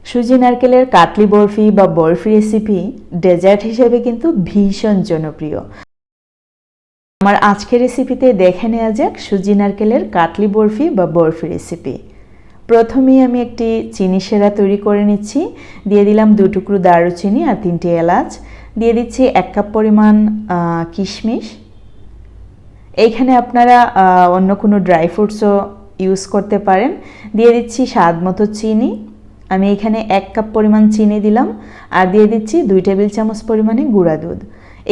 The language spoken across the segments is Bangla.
সুজি নারকেলের কাটলি বরফি বা বরফি রেসিপি ডেজার্ট হিসেবে কিন্তু ভীষণ জনপ্রিয়। আমার আজকের রেসিপিতে দেখে নেওয়া যাক সুজি নারকেলের কাটলি বরফি বা বরফি রেসিপি। প্রথমেই আমি একটি চিনি সেরা তৈরি করে নিচ্ছি। দিয়ে দিলাম 2 টুকরো দারুচিনি আর 3টি এলাচ। দিয়ে দিচ্ছি 1 কাপ পরিমাণ কিশমিশ। এইখানে আপনারা অন্য কোনো ড্রাই ফ্রুটসও ইউজ করতে পারেন। দিয়ে দিচ্ছি স্বাদ মতো চিনি। আমি এখানে 1 কাপ পরিমাণ চিনি দিলাম আর দিয়ে দিচ্ছি 2 টেবিল চামচ পরিমাণে গুঁড়া দুধ।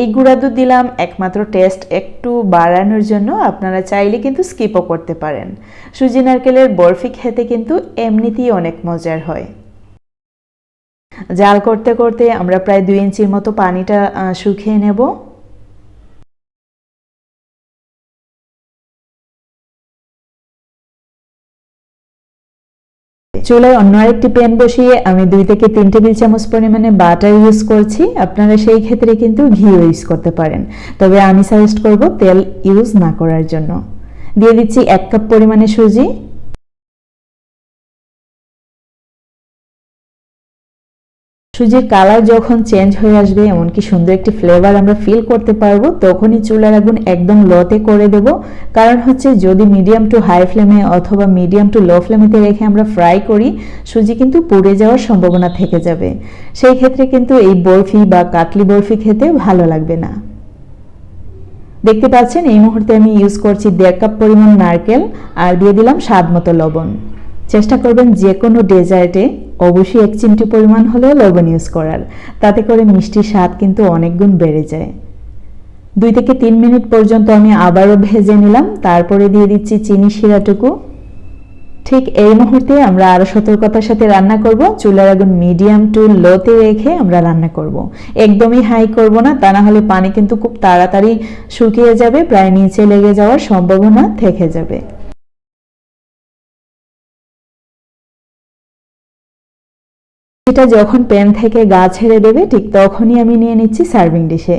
এই গুঁড়া দুধ দিলাম একমাত্র টেস্ট একটু বাড়ানোর জন্য, আপনারা চাইলে কিন্তু স্কিপও করতে পারেন। সুজি নারকেলের বরফি খেতে কিন্তু এমনিতেই অনেক মজার হয়। জাল করতে করতে আমরা প্রায় 2 ইঞ্চির মতো পানিটা শুকিয়ে নেব। চুলায় অন্য আরেকটি প্যান বসিয়ে আমি 2 থেকে 3 টেবিল চামচ পরিমাণে বাটার ইউজ করছি। আপনারা সেই ক্ষেত্রে কিন্তু ঘি ইউজ করতে পারেন, তবে আমি সাজেস্ট করব তেল ইউজ না করার জন্য। দিয়ে দিচ্ছি 1 কাপ পরিমাণে সুজি। সুজির কালার যখন চেঞ্জ হয়ে আসবে, এমনকি সুন্দর একটি ফ্লেভার আমরা ফিল করতে পারবো, তখনই চুলার আগুন একদম লোতে করে দেব। কারণ হচ্ছে যদি মিডিয়াম টু হাই ফ্লেমে অথবা মিডিয়াম টু লো ফ্লেমেতে রেখে আমরা ফ্রাই করি, সুজি কিন্তু পুড়ে যাওয়ার সম্ভাবনা থেকে যাবে। সেই ক্ষেত্রে কিন্তু এই বরফি বা কাটলি বরফি খেতে ভালো লাগবে না। দেখতে পাচ্ছেন এই মুহূর্তে আমি ইউজ করছি 1.5 কাপ পরিমাণ নারকেল আর দিয়ে দিলাম স্বাদ মতো লবণ। চেষ্টা করবেন যে কোনো ডেজার্টে অবশ্যই 1 চিমটি পরিমাণ হলেও লবণ ইউজ করার, তাতে করে মিষ্টির স্বাদ কিন্তু অনেক গুণ বেড়ে যায়। 2 থেকে 3 মিনিট পর্যন্ত আমি আবারও ভেজে নিলাম, তারপরে দিয়ে দিচ্ছি চিনি শিরাটুকু। ঠিক এই মুহূর্তে আমরা আরও সতর্কতার সাথে রান্না করব। চুলার আগুন মিডিয়াম টু লোতে রেখে আমরা রান্না করব। একদমই হাই করব না, তা না হলে পানি কিন্তু খুব তাড়াতাড়ি শুকিয়ে যাবে, প্রায় নিচে লেগে যাওয়ার সম্ভাবনা থেকে যাবে। এটা যখন প্যান থেকে গা ছেড়ে দেবে, ঠিক তখনই আমি নিয়ে নিচ্ছি সার্ভিং ডিশে।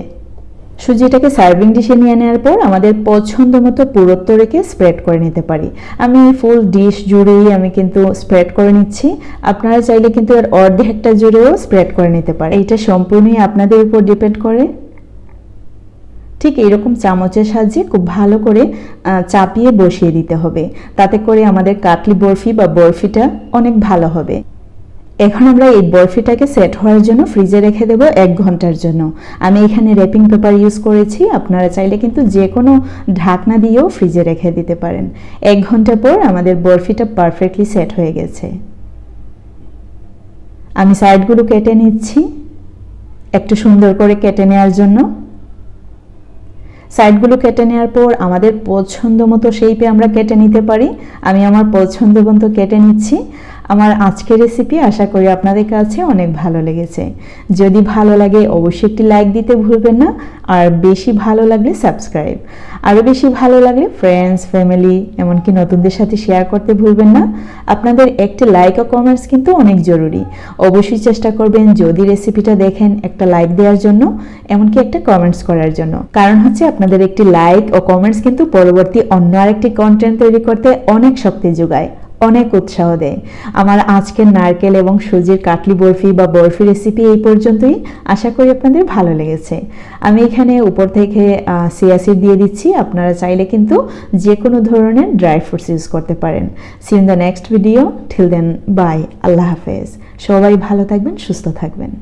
সুজিটাকে সার্ভিং ডিশে নিয়ে নেওয়ার পর আমাদের পছন্দ মতো পুরুত্ব রেখে স্প্রেড করে নিতে পারি। আমি ফুল ডিশ জুড়েই আমি কিন্তু স্প্রেড করে নিচ্ছি। আপনারা চাইলে কিন্তু এর অর্ধেকটা জুড়েও স্প্রেড করে নিতে পারেন, এটা সম্পূর্ণই আপনাদের উপর ডিপেন্ড করে। ঠিক এরকম চামচের সাহায্যে খুব ভালো করে চাপিয়ে বসিয়ে দিতে হবে, তাতে করে আমাদের কাটলি বরফি বা বরফিটা অনেক ভালো হবে। এখন আমরা এই বরফিটাকে সেট হওয়ার জন্য ফ্রিজে রেখে দেব 1 ঘন্টার জন্য। আমি এখানে র্যাপিং পেপার ইউজ করেছি, আপনারা চাইলে কিন্তু যে কোনো ঢাকনা দিয়েও ফ্রিজে রেখে দিতে পারেন। 1 ঘন্টা পর আমাদের বরফিটা পারফেক্টলি সেট হয়ে গেছে। আমি সাইডগুলো কেটে নিচ্ছি একটু সুন্দর করে কেটে নেওয়ার জন্য। সাইডগুলো কেটে নেওয়ার পর আমাদের পছন্দ মতো শেপে আমরা কেটে নিতে পারি। আমি আমার পছন্দ মতো কেটে নিচ্ছি। আমার আজকের রেসিপি আশা করি আপনাদের কাছে অনেক ভালো লেগেছে। যদি ভালো লাগে অবশ্যই একটি লাইক দিতে ভুলবেন না, আর বেশি ভালো লাগলে সাবস্ক্রাইব, আরও বেশি ভালো লাগলে ফ্রেন্ডস, ফ্যামিলি, এমনকি নতুনদের সাথে শেয়ার করতে ভুলবেন না। আপনাদের একটি লাইক ও কমেন্টস কিন্তু অনেক জরুরি। অবশ্যই চেষ্টা করবেন যদি রেসিপিটা দেখেন একটা লাইক দেওয়ার জন্য, এমনকি একটা কমেন্টস করার জন্য। কারণ হচ্ছে আপনাদের একটি লাইক ও কমেন্টস কিন্তু পরবর্তী অন্য আরেকটি কন্টেন্ট তৈরি করতে অনেক শক্তি যোগায়, অনেক উৎসাহ দেয়। আমার আজকের নারকেল এবং সুজির কাটলি বরফি বা বরফি রেসিপি এই পর্যন্তই। আশা করি আপনাদের ভালো লেগেছে। আমি এখানে উপর থেকে চিয়া সিড দিয়ে দিচ্ছি, আপনারা চাইলে কিন্তু যে কোনো ধরনের ড্রাই ফ্রুটস ইউজ করতে পারেন। See in the next video, till then bye, আল্লাহ হাফেজ। সবাই ভালো থাকবেন, সুস্থ থাকবেন।